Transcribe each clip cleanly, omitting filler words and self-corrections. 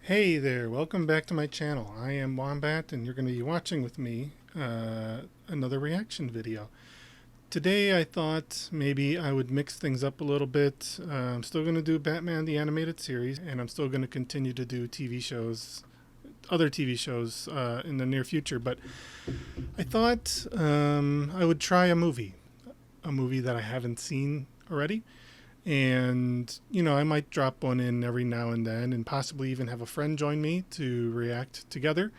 Hey there, welcome back to my channel. I am Wombat and you're going to be watching with me another reaction video. Today I thought maybe I would mix things up a little bit. I'm still going to do Batman the Animated Series, and I'm still going to continue to do TV shows, other TV shows in the near future, but I thought I would try a movie that I haven't seen already. And, I might drop one in every now and then and possibly even have a friend join me to react together,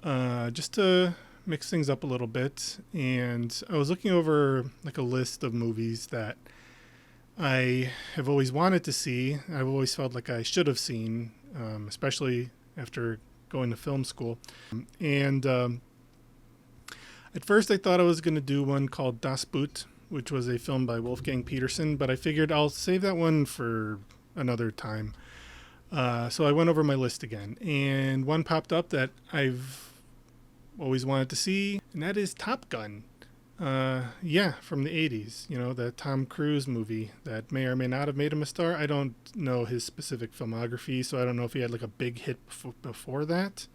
just to mix things up a little bit. And I was looking over like a list of movies that I have always wanted to see. I've always felt like I should have seen, especially after going to film school. And at first I thought I was going to do one called Das Boot, which was a film by Wolfgang Petersen, but I figured I'll save that one for another time. So I went over my list again, and one popped up that I've always wanted to see, and that is Top Gun. From the 80s, the Tom Cruise movie that may or may not have made him a star. I don't know his specific filmography, so I don't know if he had like a big hit before that.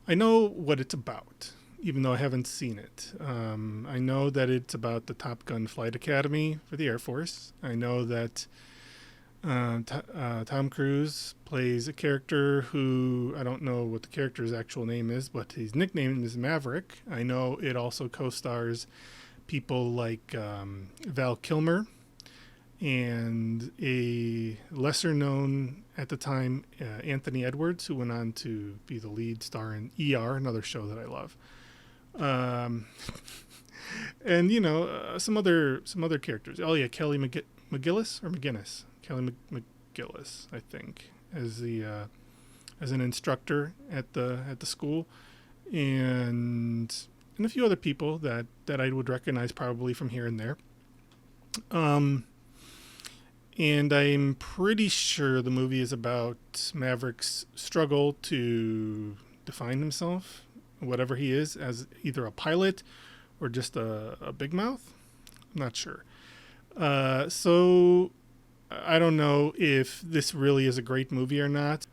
I know what it's about, even though I haven't seen it. I know that it's about the Top Gun Flight Academy for the Air Force. I know that Tom Cruise plays a character who, I don't know what the character's actual name is, but his nickname is Maverick. I know it also co-stars people like Val Kilmer and a lesser known at the time Anthony Edwards, who went on to be the lead star in ER, another show that I love. And some other characters. Oh yeah, Kelly McGillis or McGinnis. Kelly McGillis, I think, as the as an instructor at the school, and a few other people that I would recognize probably from here and there. And I'm pretty sure the movie is about Maverick's struggle to define himself, whatever he is, as either a pilot or just a big mouth. I'm not sure. So I don't know if this really is a great movie or not.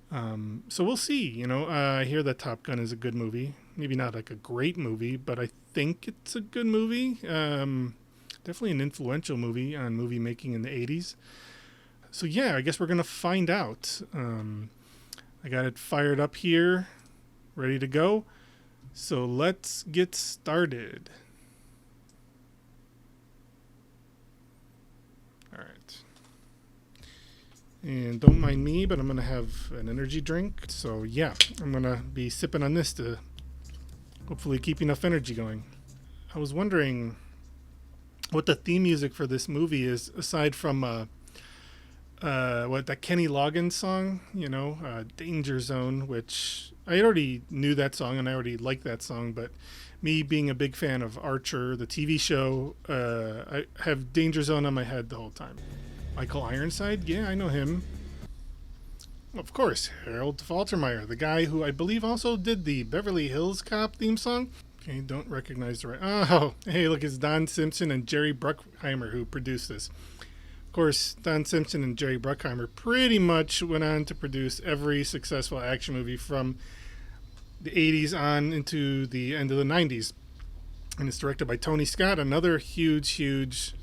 So we'll see. I hear that Top Gun is a good movie. Maybe not like a great movie, but I think it's a good movie. Definitely an influential movie on movie making in the 80s. So yeah, I guess we're going to find out. I got it fired up here, ready to go. So let's get started. All right. And don't mind me, but I'm going to have an energy drink. So yeah, I'm going to be sipping on this to hopefully keep enough energy going. I was wondering what the theme music for this movie is, aside from that Kenny Loggins song, Danger Zone, which I already knew that song and I already liked that song, but me being a big fan of Archer, the TV show, I have Danger Zone on my head the whole time. Michael Ironside? Yeah, I know him. Of course, Harold Faltermeyer, the guy who I believe also did the Beverly Hills Cop theme song. Okay, don't recognize the right. Oh, hey, look, it's Don Simpson and Jerry Bruckheimer who produced this. Of course, Don Simpson and Jerry Bruckheimer pretty much went on to produce every successful action movie from the 80s on into the end of the 90s. And it's directed by Tony Scott, another huge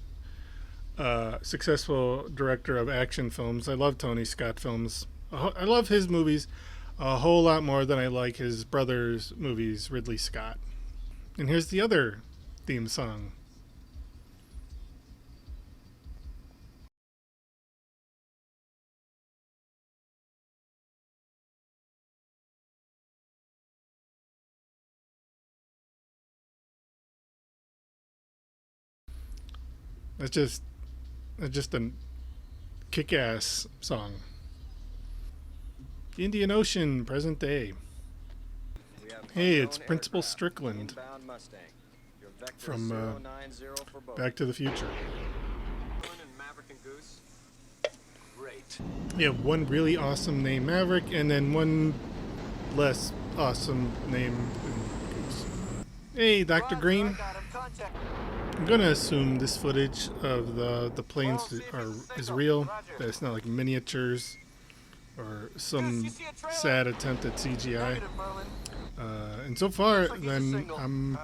successful director of action films. I love Tony Scott films. I love his movies a whole lot more than I like his brother's movies, Ridley Scott. And here's the other theme song. That's just a kick-ass song. Indian Ocean, present day. Hey, it's Principal Strickland from Back to the Future. We have one really awesome named Maverick, and then one less awesome named Goose. Hey, Dr. Green. I'm going to assume this footage of the planes is real, that it's not like miniatures or some sad attempt at CGI. And so far, then I'm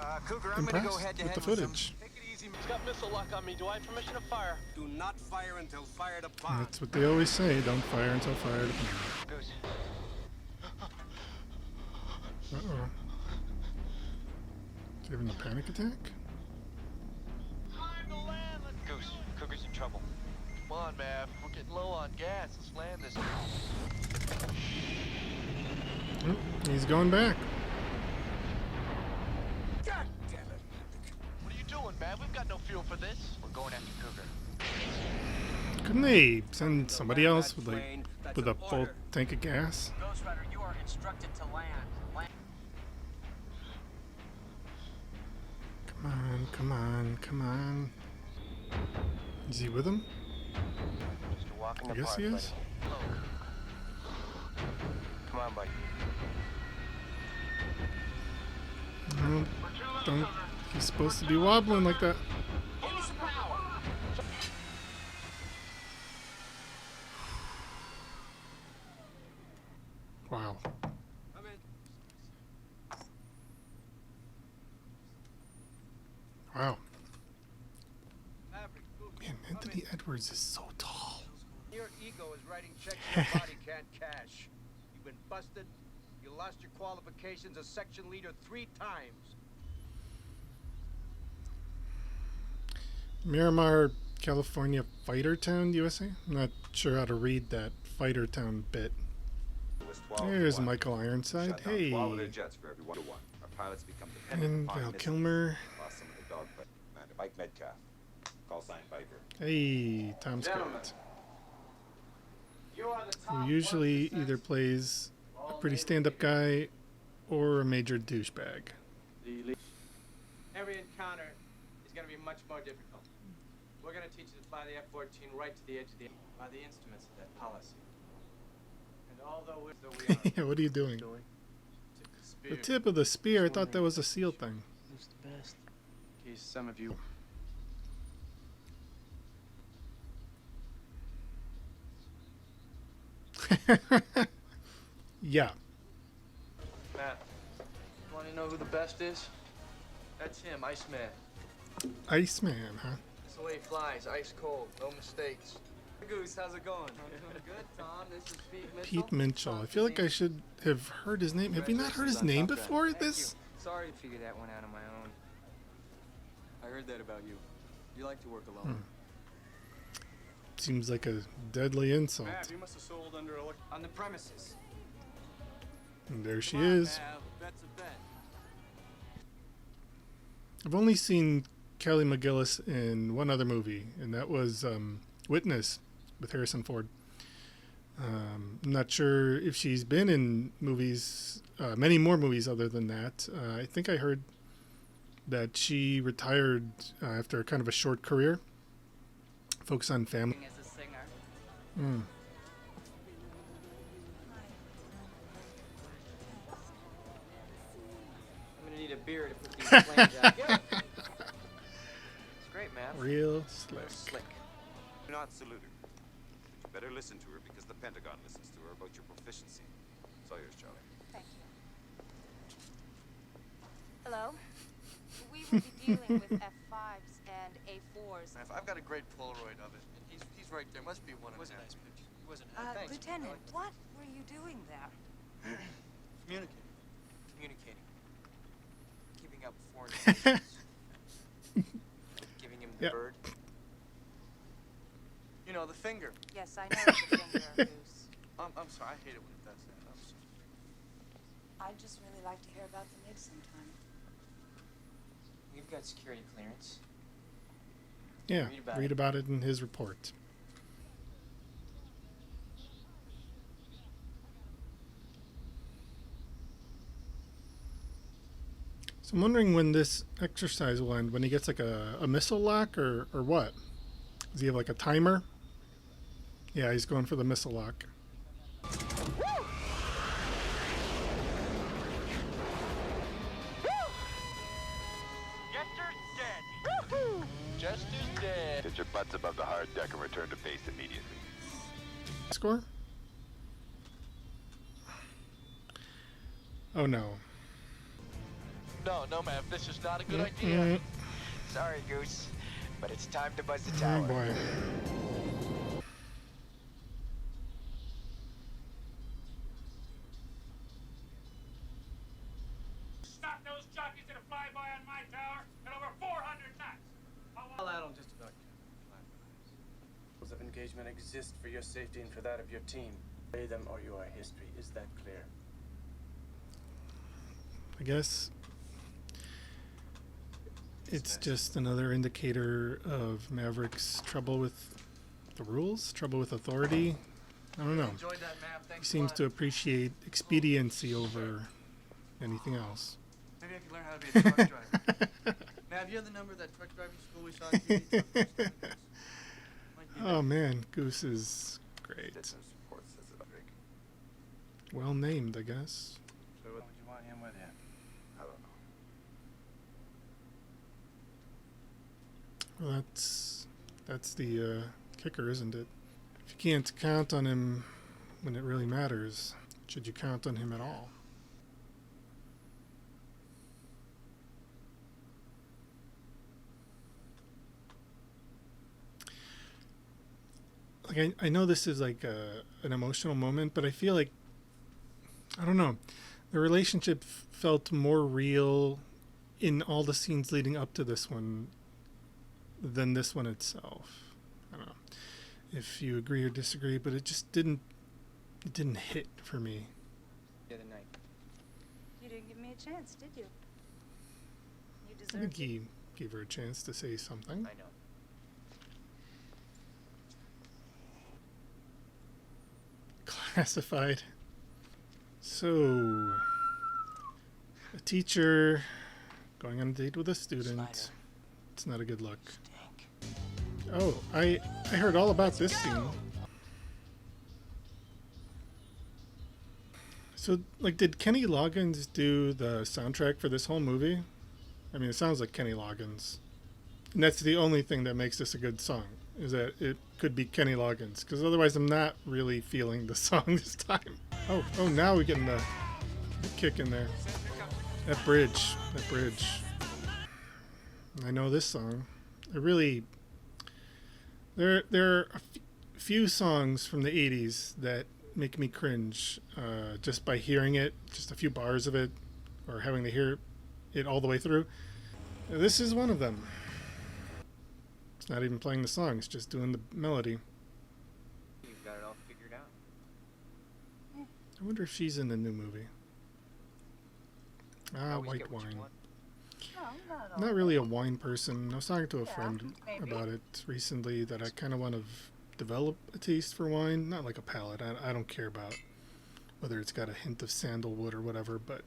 impressed with the footage. It's got missile lock on me. Do I have permission to fire? Do not fire until fired upon. That's what they always say. Don't fire until fired upon. Goose. Uh-oh. Is he having a panic attack? Goose, Cougar's in trouble. Come on, Mav. We're getting low on gas. Let's land this. Oh, he's going back. God damn it. What are you doing, Mav? We've got no fuel for this. We're going after Cougar. Couldn't they send somebody else with a full tank of gas? Ghost Rider, you are instructed to land. Come on, come on, come on. Is he with him? Just a walk in I the guess park, he is. buddy. Come on, buddy. No, don't. He's supposed to be wobbling like that. Wow. Come in. Wow. Maverick, move. Man, Anthony Edwards is so tall. Your ego is writing checks your body can't cash. You've been busted. You lost your qualifications as section leader 3 times. Miramar, California, Fighter Town, USA? I'm not sure how to read that Fighter Town bit. There's Michael Ironside. Hey. And Val Kilmer. Mike Metcalf. Call sign Viper. Hey, Tom Scott. Who usually either plays a pretty stand-up guy or a major douchebag. Every encounter is going to be much more difficult. We're going to teach you to fly the F-14 right to the edge of the... by the instruments of that policy. And although we are... Yeah, what are you doing? The tip of the spear. I thought that was a SEAL thing. Who's the best? In case some of you... Yeah. Matt, you want to know who the best is? That's him, Iceman. Iceman, huh? That's the way he flies, ice cold, no mistakes. Goose, how's it going? Good, Tom. This is Pete Minchell. I feel like I should have heard his name. Have we not heard his name before this? Sorry to figure that one out on my own. I heard that about you. You like to work alone. Seems like a deadly insult. Mav, you must have sold under On the premises. And there she is. Mav, bet's a bet. I've only seen Kelly McGillis in one other movie, and that was Witness with Harrison Ford. I'm not sure if she's been in movies, many more movies other than that. I think I heard that she retired after kind of a short career, focus on family. As a singer. Mm. I'm going to need a beer to put these flames out. Yeah. It's great, man. Real slick. Slick. Do not salute her. You better listen to her because the Pentagon listens to her about your proficiency. It's all yours, Charlie. Thank you. Hello? We will be dealing with F5s and A4s. I've got a great Polaroid of it. He's right there. Must be one of them. Wasn't a nice picture. It wasn't. Lieutenant, what were you doing there? Communicating. Keeping up foreign relations. Giving him the Yep. bird. You know, the finger. Yes, I know the finger, Goose. I'm sorry. I hate it when it does that. I'm sorry. I'd just really like to hear about the MiG sometime. We've got security clearance. Yeah, Read read about about it in his report. So I'm wondering when this exercise will end, when he gets like a missile lock or what? Does he have like a timer? Yeah, he's going for the missile lock. Jester's dead. Jester's dead. Get your butts above the hard deck and return to base immediately. Score? Oh no. No, Mav, this is not a good idea. Sorry, Goose, but it's time to buzz the Oh tower. boy. Stop those jockeys that are flyby on my tower at over 400 knots. Well, that'll just about do it. Rules of engagement exist for your safety and for that of your team. Obey them or you are history. Is that clear? I guess it's just another indicator of Maverick's trouble with the rules, trouble with authority. I don't know. Enjoyed that, Mav. He Thanks a seems lot. to appreciate expediency over anything else. Maybe I could learn how to be a truck driver. Mav, you have the number of that truck driving school we saw on TV? Oh man, Goose is great. Well named, I guess. So would you want him with you? I don't know. Well, that's the kicker, isn't it? If you can't count on him when it really matters, should you count on him at all? Like I know this is like an emotional moment, but I feel like, I don't know, the relationship felt more real in all the scenes leading up to this one than this one itself. I don't know if you agree or disagree, but it just didn't hit for me. The other night. You didn't give me a chance, did you? You I deserve think it. he gave her a chance to say something. I know. Classified. So, a teacher going on a date with a student. Slider. It's not a good look. Stink. Oh, I heard all about this scene. So, like, did Kenny Loggins do the soundtrack for this whole movie? I mean, it sounds like Kenny Loggins. And that's the only thing that makes this a good song, is that it could be Kenny Loggins. Because otherwise I'm not really feeling the song this time. Oh, now we're getting the kick in there. That bridge. I know this song. I really... There are a few songs from the 80s that make me cringe just by hearing it, just a few bars of it, or having to hear it all the way through. This is one of them. It's not even playing the song, it's just doing the melody. You've got it all figured out. I wonder if she's in the new movie. Always White get what you wine. want. No, not at all. Not really a wine person. I was talking to a Yeah, friend maybe. about it recently, that I kind of want to develop a taste for wine. Not like a palate. I don't care about whether it's got a hint of sandalwood or whatever, but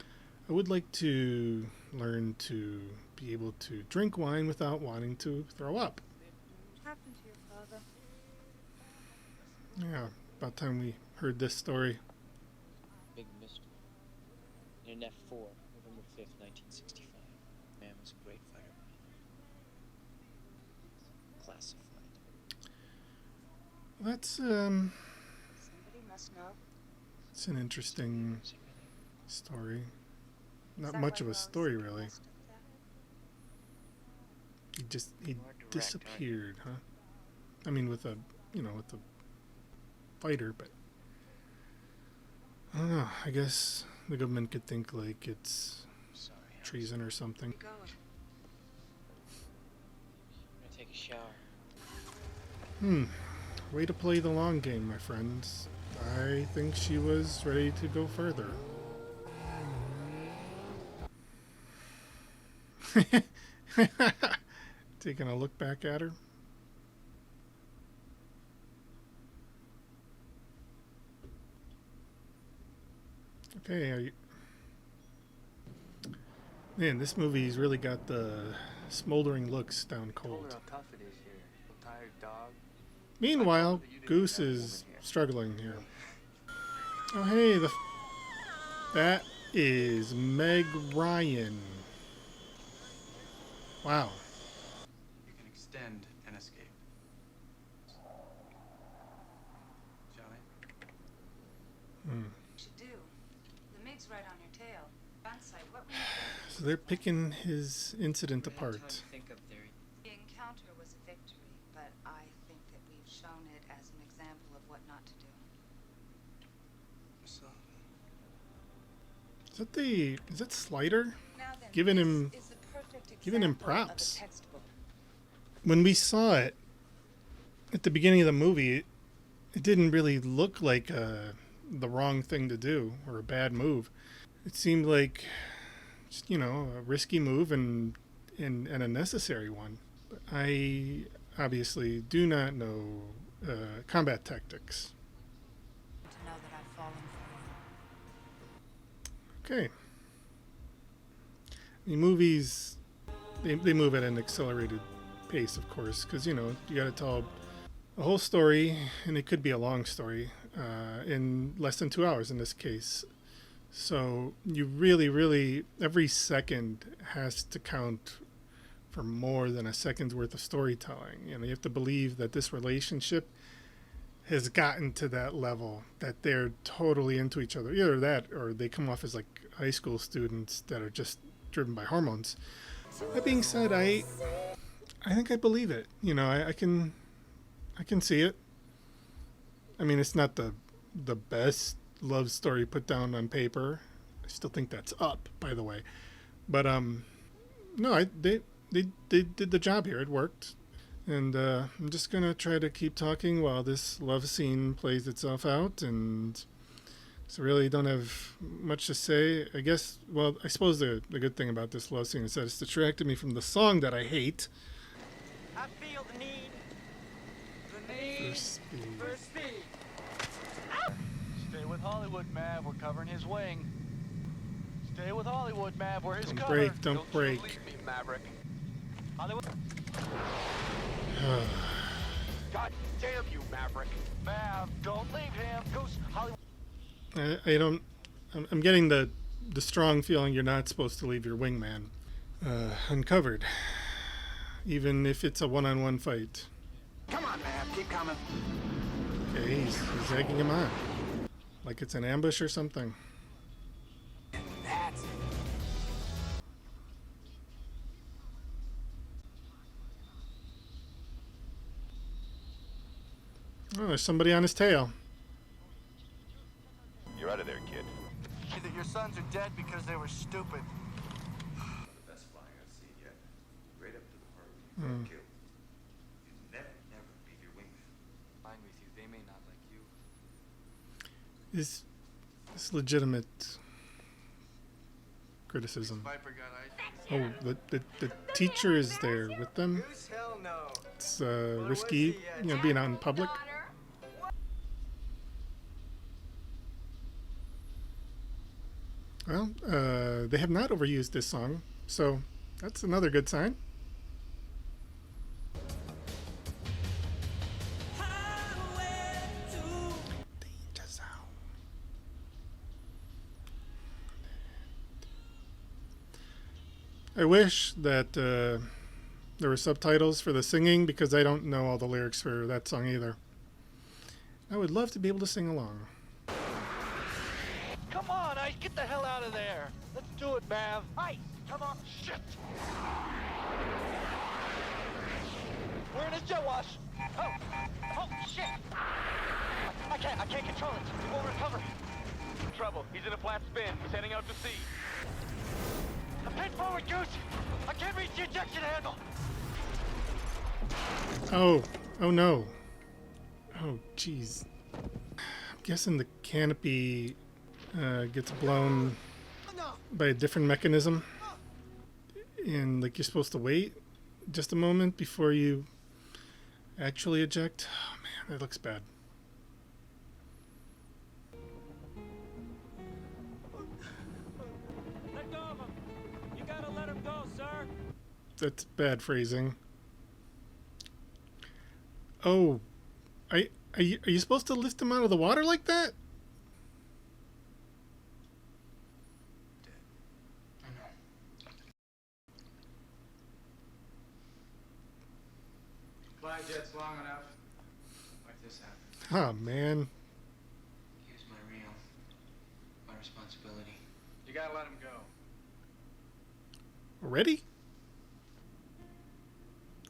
I would like to learn to be able to drink wine without wanting to throw up. What happened to your father? Yeah, about time we heard this story. Big mystery. In an F4, November 5th, 1965. Man was a great fireman. Classified. That's Somebody must know. it's an interesting Was it really? story. Is Not that much why of a Rose story, said he really. must have that? He More direct, aren't you? disappeared, huh? I mean, with a fighter, but I don't know. I guess the government could think like it's Sorry. treason or something. Going. I'm gonna take a shower. Way to play the long game, my friends. I think she was ready to go further. Taking a look back at her. Okay, are you... Man, this movie's really got the smoldering looks down Told her cold. how tough it is here. Tired dog. Meanwhile, Goose is struggling here. Oh, hey, that is Meg Ryan. Wow. You can extend and escape. Shall we? Should do. The MiG Blades right on your tail. Gunsight, what were you thinking? So they're picking his incident What time apart. to think of their The encounter was a victory, but I think that we've shown it as an example of what not to do. Is that Slider? Now then, Giving this him is a perfect giving him example of a props. textbook. When we saw it at the beginning of the movie, it didn't really look like the wrong thing to do or a bad move. It seemed like just, a risky move and a necessary one. But I obviously do not know combat tactics. To know that I've fallen for you. Okay. The movies, they move at an accelerated pace, of course, because, you got to tell a whole story, and it could be a long story, in less than 2 hours in this case. So you really, every second has to count for more than a second's worth of storytelling. You have to believe that this relationship has gotten to that level, that they're totally into each other. Either that, or they come off as like high school students that are just driven by hormones. That being said, I think I believe it. I can see it. I mean, it's not the best love story put down on paper. I still think that's up, by the way. But no, they did the job here. It worked. And I'm just gonna try to keep talking while this love scene plays itself out. And so really don't have much to say. I guess. Well, I suppose the good thing about this love scene is that it's distracted me from the song that I hate. I feel the need. The need for speed. Stay with Hollywood, Mav. We're covering his wing. Stay with Hollywood, Mav. We're his Don't cover. break, don't break. You leave me, Maverick. Hollywood. God damn you, Maverick. Mav, don't leave him. Goose, Hollywood. I'm getting the strong feeling you're not supposed to leave your wingman uncovered, even if it's a one-on-one fight. Come on, Mav. Keep coming. Okay, he's egging him on, like it's an ambush or something. That's it. Oh, there's somebody on his tail. You're out of there, kid. Either your sons are dead because they were stupid. Best flying I've seen yet. Right up to the part where you got killed. You never leave your wingman. Fine with you. They may not like you. Is this legitimate criticism? Viper got ice. Oh, the teacher is there with them. Goose, hell no. It's risky, being out in public. Well, they have not overused this song, so that's another good sign. Danger zone. I wish that there were subtitles for the singing, because I don't know all the lyrics for that song either. I would love to be able to sing along. Come on, Ice. Get the hell out of there. Let's do it, Mav. Ice, come on. Shit. We're in his jet wash. Oh, shit. I can't control it. He won't recover. Trouble. He's in a flat spin. He's heading out to sea. Head forward, Goose. I can't reach the ejection handle. Oh no. Oh, jeez. I'm guessing the canopy gets blown by a different mechanism. And, like, you're supposed to wait just a moment before you actually eject. Oh, man, that looks bad. Let go of him. You gotta let him go, sir. That's bad phrasing. Oh, are you supposed to lift him out of the water like that? Fly jets long enough. Like this happens. Oh, man. Here's my reel. My responsibility. gotta let him go. Already?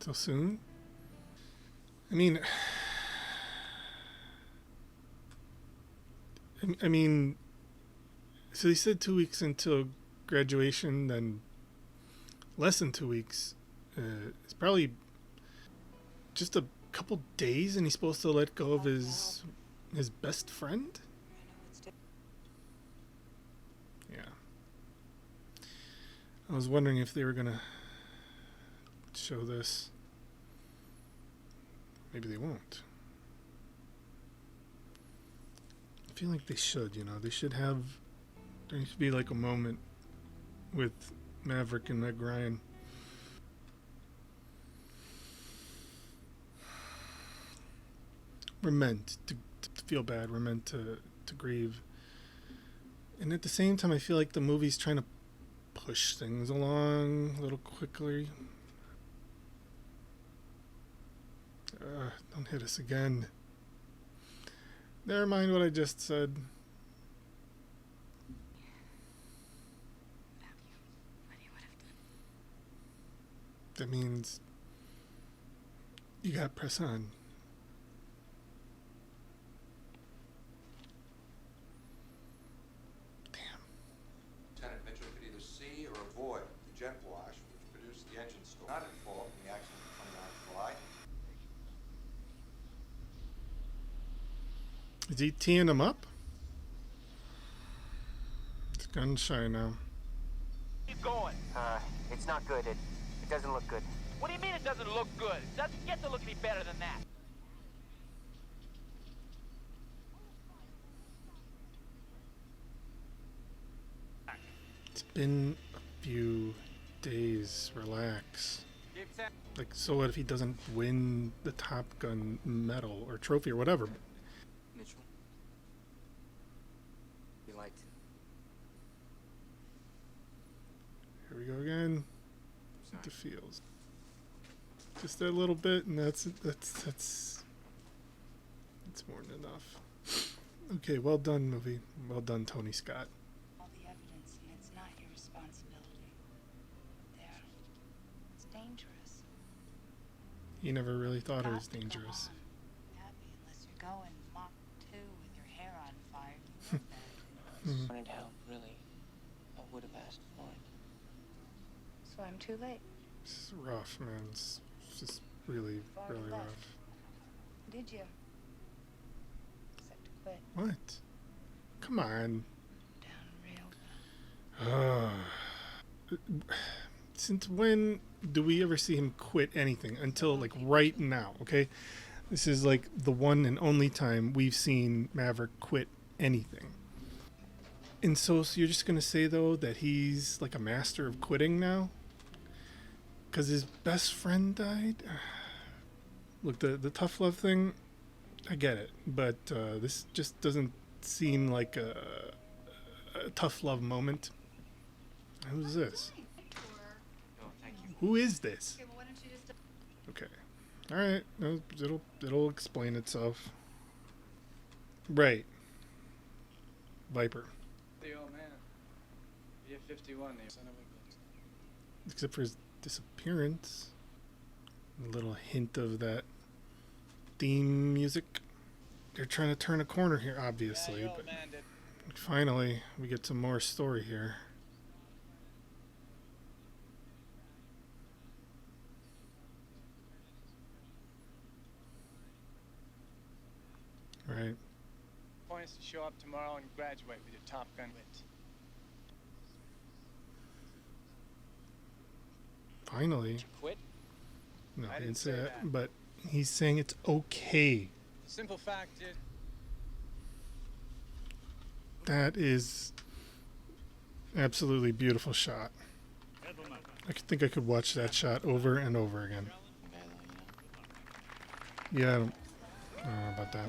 So soon? I mean, so he said 2 weeks until graduation, then less than 2 weeks. It's probably just a couple days, and he's supposed to let go of his best friend? Yeah. I was wondering if they were gonna show this. Maybe they won't. I feel like they should, you know. They should have... There needs to be like a moment with Maverick and Meg Ryan. We're meant to feel bad. We're meant to grieve. And at the same time, I feel like the movie's trying to push things along a little quickly. Don't hit us again. Never mind what I just said. That means you got to press on. Lieutenant Mitchell could either see or avoid the jet wash which produced the engine storm. Not at fault in the accident of 29th of July. Is he teeing him up? It's gun shy now. Keep going. It's not good. It doesn't look good. What do you mean it doesn't look good? It doesn't get to look any better than that. It's been a few days. Relax. Like, so what if he doesn't win the Top Gun medal or trophy or whatever? Mitchell. You liked it. Here we go again. The feels. Just that little bit, and that's more than enough. Okay, well done, movie. Well done, Tony Scott. All the evidence, and it's not your responsibility. There. It's dangerous. He never really thought it was Got to go dangerous. on. Happy unless you're going Mach 2 with your hair on fire. You know that. Wanted help, really. I would have asked for it. So I'm too late. It's rough, man. It's just really, really rough. Did you? Except to quit. What? Come on. Down real bad. Since when do we ever see him quit anything? Until like right now, okay? This is like the one and only time we've seen Maverick quit anything. And so you're just gonna say though that he's like a master of quitting now? Because his best friend died? Look, the tough love thing, I get it. But this just doesn't seem like a tough love moment. Who's this? Oh, thank you. Who is this? Okay. Alright. No, it'll explain itself. Right. Viper. The old man. Year 51, the son of a... Except for his disappearance. A little hint of that theme music. They're trying to turn a corner here, obviously, but finally we get some more story here. Right. Point is to show up tomorrow and graduate with your Top Gun wit. Finally. Did you quit? No, I he didn't didn't say say that, that. but he's saying it's okay. The simple fact is... That is absolutely beautiful shot. I think I could watch that shot over and over again. Yeah, I don't know about that.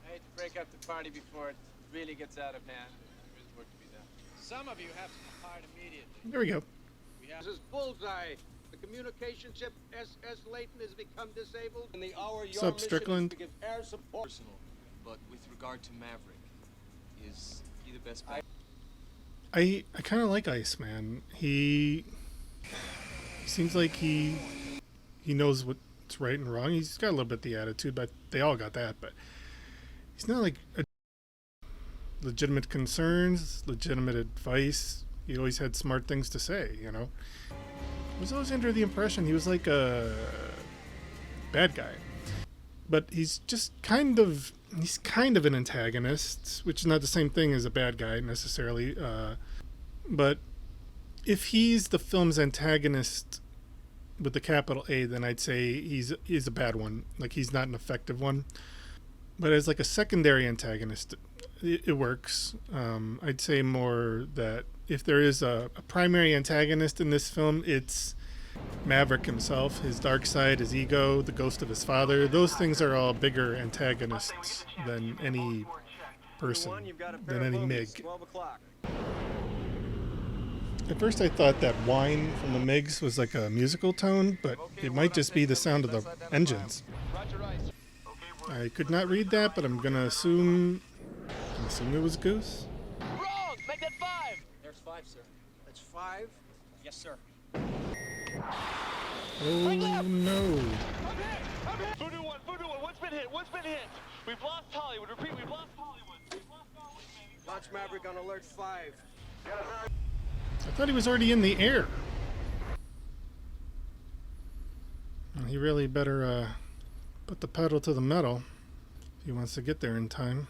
I hate to break up the party before it really gets out of hand. There is work to be done. Some of you have to depart immediately. There we go. We have... This is Bullseye. The communication chip SS Layton has become disabled. In the hour, your Sup, mission Strickland? is to give air support. Personal, but with regard to Maverick, is he the best? I kind of like Iceman. He seems like he knows what's right and wrong. He's got a little bit the attitude, but they all got that. But he's not like legitimate concerns, legitimate advice. He always had smart things to say, you know. I was always under the impression he was like a bad guy. But he's kind of an antagonist, which is not the same thing as a bad guy necessarily. But if he's the film's antagonist with the capital A, then I'd say he's a bad one. Like, he's not an effective one. But as like a secondary antagonist, it works. I'd say more that if there is a primary antagonist in this film, it's Maverick himself, his dark side, his ego, the ghost of his father. Those things are all bigger antagonists than any person, than any MiG. 12 o'clock. At first I thought that whine from the MiGs was like a musical tone, but it might just be the sound of the engines. I could not read that, but I'm gonna assume it was Goose. Wrong! Make that 5! There's 5, sir. That's 5? Yes, sir. Oh no. Voodoo 1, one's been hit, We've lost Hollywood, repeat, we've lost Hollywood. Launch Maverick on alert 5. I thought he was already in the air. Well, he really better put the pedal to the metal if he wants to get there in time.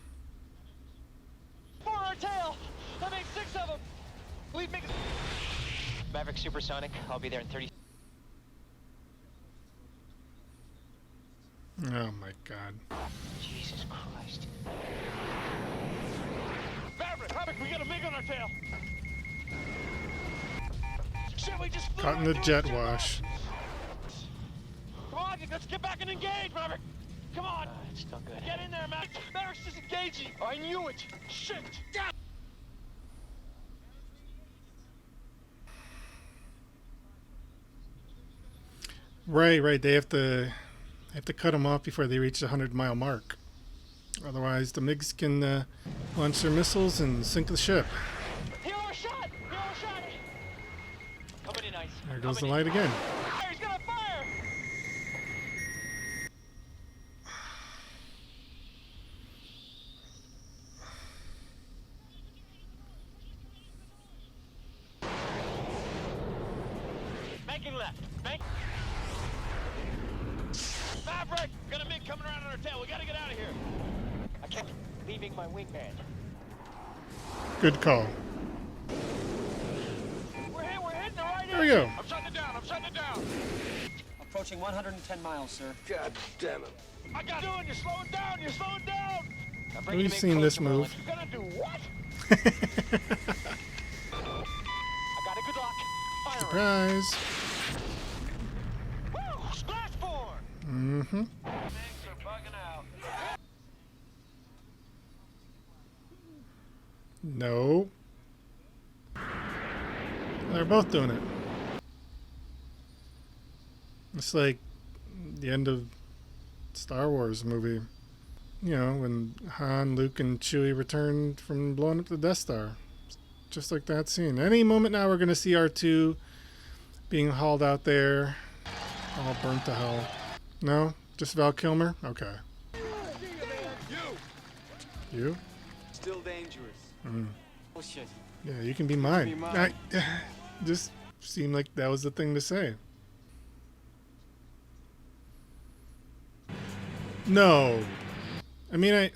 For our tail! I made 6 of them! Leave me. Maverick supersonic, I'll be there in 30. Oh my god. Jesus Christ. Maverick, we got a MiG on our tail! Shit, we just flew Caught in right the through jet it. wash. Come on, let's get back and engage, Maverick! Come on! It's still good. Get in there, Maverick! Maverick's disengaging! I knew it! Shit! God. Right. They have to cut him off before they reach the 100-mile mark. Otherwise, the MiGs can launch their missiles and sink the ship. Hero shot! Coming in, ice. There goes the light again. He's gonna fire! Making left. Maverick! Got a MiG coming around on our tail. We gotta get out of here. I can't leaving my wingman. Good call. We're hitting the right There we go. I'm shutting it down. Approaching 110 miles, sir. God damn it. I got it. You're slowing down. We've seen this move. You're gonna do what? I got it. Good luck. Fire. Surprise. Woo! Splash form. Mm-hmm. Things are bugging out. No. They're both doing it. It's like the end of Star Wars movie. You know, when Han, Luke, and Chewie returned from blowing up the Death Star. Just like that scene. Any moment now we're going to see R2 being hauled out there, all burnt to hell. No? Just Val Kilmer? Okay. You? Still dangerous. Mm. Oh, shit. Yeah, you can be mine. be mine. Just seemed like that was the thing to say. No. I mean,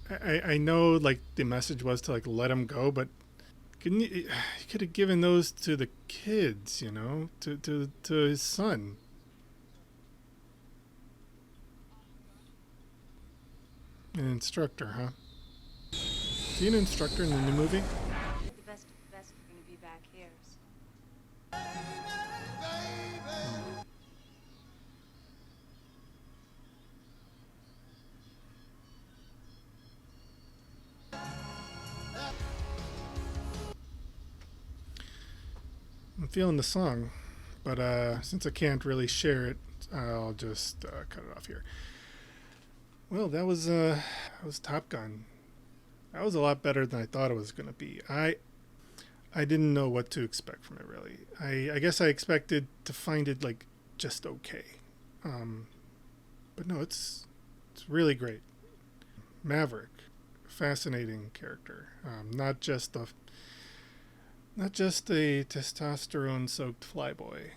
I know, like, the message was to, like, let him go, but couldn't you could have given those to the kids, you know, to his son. An instructor, huh? Is he an instructor in the new movie? The best of the best are going to be back here. I'm feeling the song. But since I can't really share it, I'll just cut it off here. Well, that was Top Gun. That was a lot better than I thought it was going to be. I didn't know what to expect from it, really. I guess I expected to find it like just okay. But no, it's really great. Maverick, fascinating character. Not just a testosterone-soaked flyboy.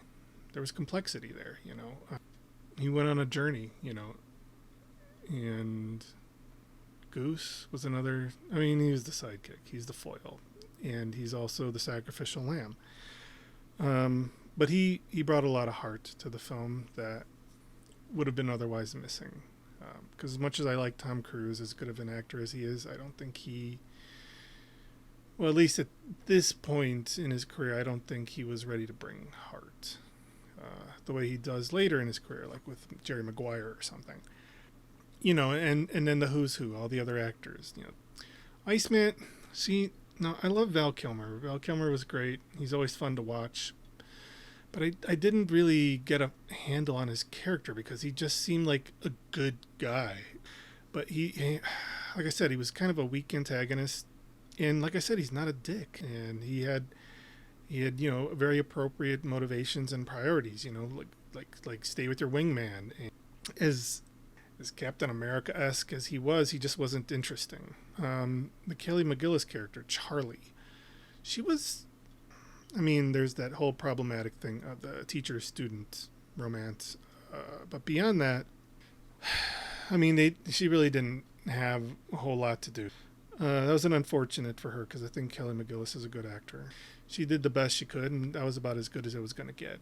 There was complexity there, you know. He went on a journey, you know. And Goose was another. I mean, he was the sidekick. He's the foil, and he's also the sacrificial lamb. But he brought a lot of heart to the film that would have been otherwise missing. Because as much as I like Tom Cruise, as good of an actor as he is, I don't think he. Well, at least at this point in his career, I don't think he was ready to bring heart the way he does later in his career, like with Jerry Maguire or something. You know, and then the who's who, all the other actors. You know, Iceman. See, no, I love Val Kilmer. Val Kilmer was great. He's always fun to watch. But I didn't really get a handle on his character because he just seemed like a good guy. But he, like I said, he was kind of a weak antagonist. And like I said, he's not a dick. And he had you know, very appropriate motivations and priorities. You know, like stay with your wingman. And as Captain America-esque as he just wasn't interesting. The Kelly McGillis character, Charlie, she was. I mean, there's that whole problematic thing of the teacher-student romance. But beyond that, I mean, she really didn't have a whole lot to do. That was unfortunate for her because I think Kelly McGillis is a good actor. She did the best she could, and that was about as good as it was going to get.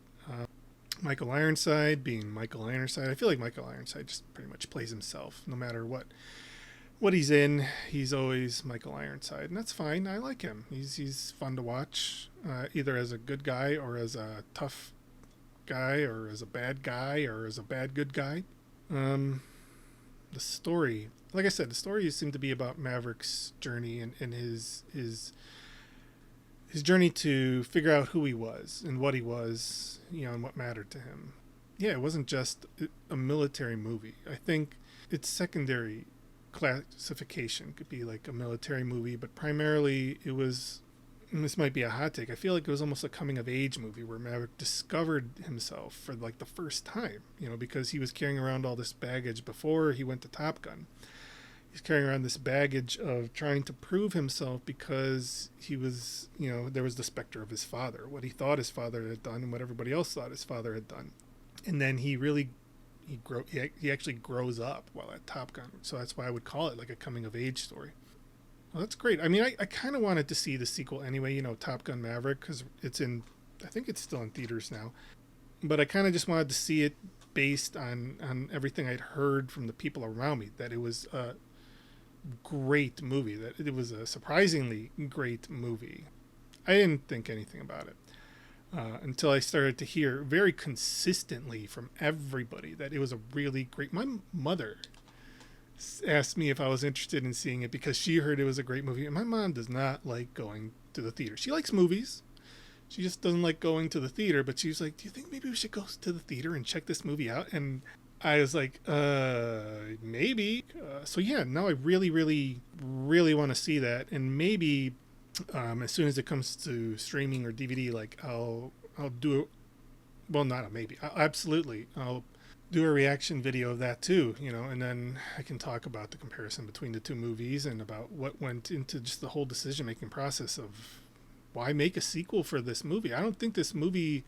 Michael Ironside being Michael Ironside. I feel like Michael Ironside just pretty much plays himself no matter what he's in. He's always Michael Ironside, and that's fine. I like him. He's fun to watch, either as a good guy or as a tough guy or as a bad guy or as a bad good guy. The story, like I said, the story seemed to be about Maverick's journey and his journey to figure out who he was and what he was, you know, and what mattered to him. Yeah, it wasn't just a military movie. I think its secondary classification could be like a military movie, but primarily it was, and this might be a hot take, I feel like it was almost a coming-of-age movie where Maverick discovered himself for like the first time, you know, because he was carrying around all this baggage before he went to Top Gun. He's carrying around this baggage of trying to prove himself because he was, you know, there was the specter of his father, what he thought his father had done and what everybody else thought his father had done. And then he actually grows up while at Top Gun. So that's why I would call it like a coming of age story. Well, that's great. I mean, I kind of wanted to see the sequel anyway, you know, Top Gun Maverick, because I think it's still in theaters now. But I kind of just wanted to see it based on everything I'd heard from the people around me, that it was a great movie, that it was a surprisingly great movie. I didn't think anything about it until I started to hear very consistently from everybody that it was a really great. My mother asked me if I was interested in seeing it because she heard it was a great movie, and my mom does not like going to the theater. She likes movies. She just doesn't like going to the theater, but she was like, do you think maybe we should go to the theater and check this movie out? And I was like, maybe. So yeah, now I really, really, really want to see that. And maybe as soon as it comes to streaming or DVD, like I'll do it. Well, not a maybe. Absolutely. I'll do a reaction video of that too, you know, and then I can talk about the comparison between the two movies and about what went into just the whole decision-making process of why make a sequel for this movie. I don't think this movie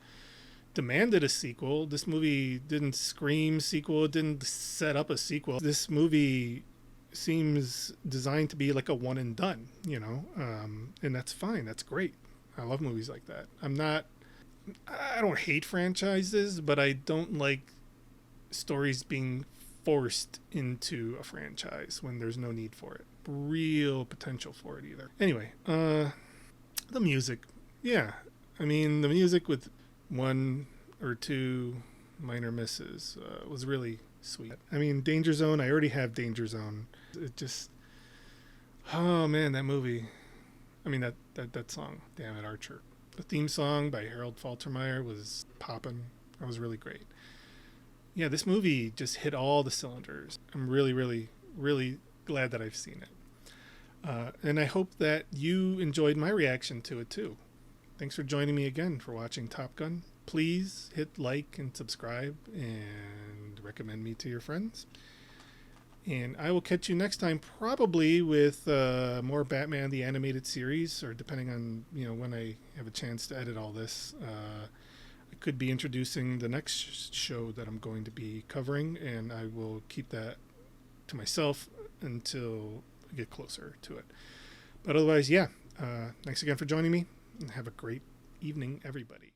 demanded a sequel. This movie didn't scream sequel. It didn't set up a sequel. This movie seems designed to be like a one and done, you know, and that's fine. That's great. I love movies like that. I don't hate franchises, but I don't like stories being forced into a franchise when there's no need for it. Real potential for it either. Anyway, the music. Yeah. I mean, the music with one or two minor misses was really sweet. I mean, Danger Zone, I already have Danger Zone. It just, oh man, that movie. I mean, that song, Damn It Archer. The theme song by Harold Faltermeyer was poppin'. That was really great. Yeah, this movie just hit all the cylinders. I'm really, really, really glad that I've seen it. And I hope that you enjoyed my reaction to it too. Thanks for joining me again for watching Top Gun. Please hit like and subscribe and recommend me to your friends. And I will catch you next time, probably with more Batman the Animated Series, or depending on when I have a chance to edit all this. I could be introducing the next show that I'm going to be covering, and I will keep that to myself until I get closer to it. But otherwise, yeah. Thanks again for joining me, and have a great evening, everybody.